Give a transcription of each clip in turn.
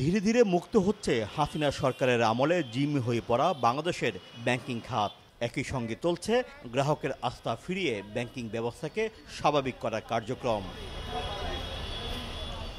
ধীরে ধীরে মুক্ত হচ্ছে হাসিনা সরকারের আমলে জিম্মি হয়ে পড়া বাংলাদেশের ব্যাংকিং খাত। একই সঙ্গে চলছে গ্রাহকের আস্থা ফিরিয়ে ব্যাংকিং ব্যবস্থাকে স্বাভাবিক করার কার্যক্রম।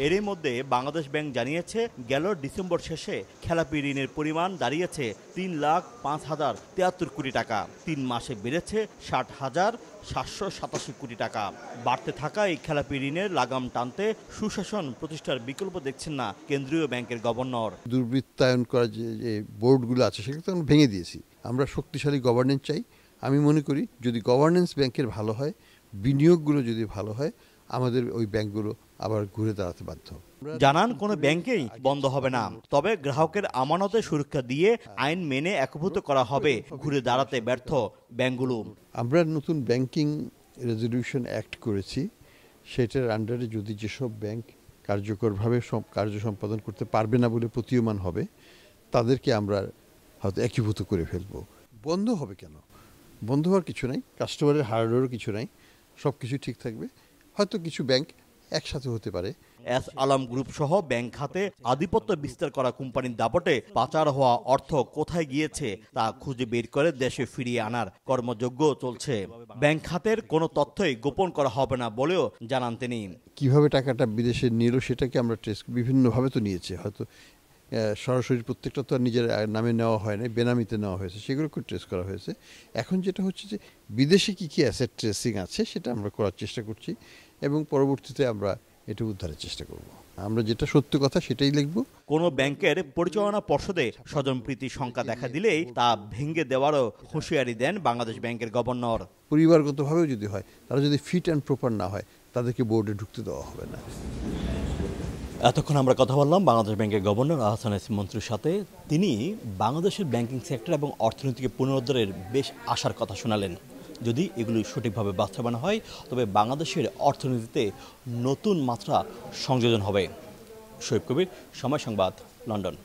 এরই মধ্যে বাংলাদেশ ব্যাংক জানিয়েছে, গেল ডিসেম্বর শেষে খেলাপি ঋণের পরিমাণ দাঁড়িয়েছে 3,05,073 কোটি টাকা। 3 মাসে বেড়েছে 60,787 কোটি টাকা। বাড়তে থাকা এই খেলাপি ঋণের লাগাম টানতে সুশাসন প্রতিষ্ঠার বিকল্প দেখছেন না কেন্দ্রীয় ব্যাংকের গভর্নর। দুর্বৃত্তায়ন করা যে বোর্ডগুলো আছে সেগুলো তো ভেঙে দিয়েছি। আমরা শক্তিশালী গভর্নেন্স চাই। আমি মনে করি যদি গভর্নেন্স ব্যাংকের ভালো হয়, বিনিয়োগগুলো যদি ভালো হয়, আমাদের ওই ব্যাংকগুলো আবার ঘুরে দাঁড়াতে বাধ্য। জানান কোনো ব্যাংকেই বন্ধ হবে না, তবে গ্রাহকের আমানতের সুরক্ষা দিয়ে আইন মেনে একীভূত করা হবে ঘুরে দাঁড়াতে ব্যর্থ ব্যাংকগুলো। আমরা নতুন ব্যাংকিং রেজলিউশন অ্যাক্ট করেছি, সেটার আন্ডারে যদি যেসব ব্যাংক কার্যকরভাবে সব কার্য সম্পাদন করতে পারবে না বলে প্রতীয়মান হবে, তাদেরকে আমরা হয়তো একীভূত করে ফেলবো। বন্ধ হবে কেন? বন্ধ হওয়ার কিছু নাই, কাস্টমারের হারানোরও কিছু নাই, সব কিছু ঠিক থাকবে। হয়তো কিছু ব্যাংক একসাথে হতে পারে। এস আলম গ্রুপ সহ ব্যাংক খাতে আধিপত্য বিস্তার করা কোম্পানির দাপটে পাচার হওয়া অর্থ কোথায় গিয়েছে তা খুঁজে বের করে দেশে ফিরিয়ে আনার কর্মযজ্ঞ চলছে। ব্যাংক খাতের কোনো তথ্যই গোপন করা হবে না বলেও জানান তিনি। কিভাবে টাকাটা বিদেশে নিল সেটাকে আমরা ট্রেস বিভিন্নভাবে তো নিয়েছে, হয়তো সরাসরি প্রত্যেকটা তো আর নিজের নামে নেওয়া হয় না, বেনামিতে নেওয়া হয়েছে, সেগুলোকে ট্রেস করা হয়েছে। এখন যেটা হচ্ছে যে বিদেশে কী কী অ্যাসেট ট্রেসিং আছে সেটা আমরা করার চেষ্টা করছি এবং পরবর্তীতে আমরা এটা উদ্ধারের চেষ্টা করব। আমরা যেটা সত্য কথা সেটাই লিখব। কোনো ব্যাংকের পরিচালনা পর্ষদে স্বজনপ্রীতি শঙ্কা দেখা দিলেই তা ভেঙে দেওয়ারও হুঁশিয়ারি দেন বাংলাদেশ ব্যাংকের গভর্নর। পরিবারগতভাবেও যদি হয়, তারা যদি ফিট অ্যান্ড প্রপার না হয়, তাদেরকে বোর্ডে ঢুকতে দেওয়া হবে না। এতক্ষণ আমরা কথা বললাম বাংলাদেশ ব্যাংকের গভর্নর আহসান হাসিম মন্ত্রীর সাথে। তিনি বাংলাদেশের ব্যাংকিং সেক্টর এবং অর্থনীতিকে পুনরুদ্ধারের বেশ আশার কথা শোনালেন। যদি এগুলি সঠিকভাবে বাস্তবায়ন হয়, তবে বাংলাদেশের অর্থনীতিতে নতুন মাত্রা সংযোজন হবে। শোয়েব কবির, সময় সংবাদ, লন্ডন।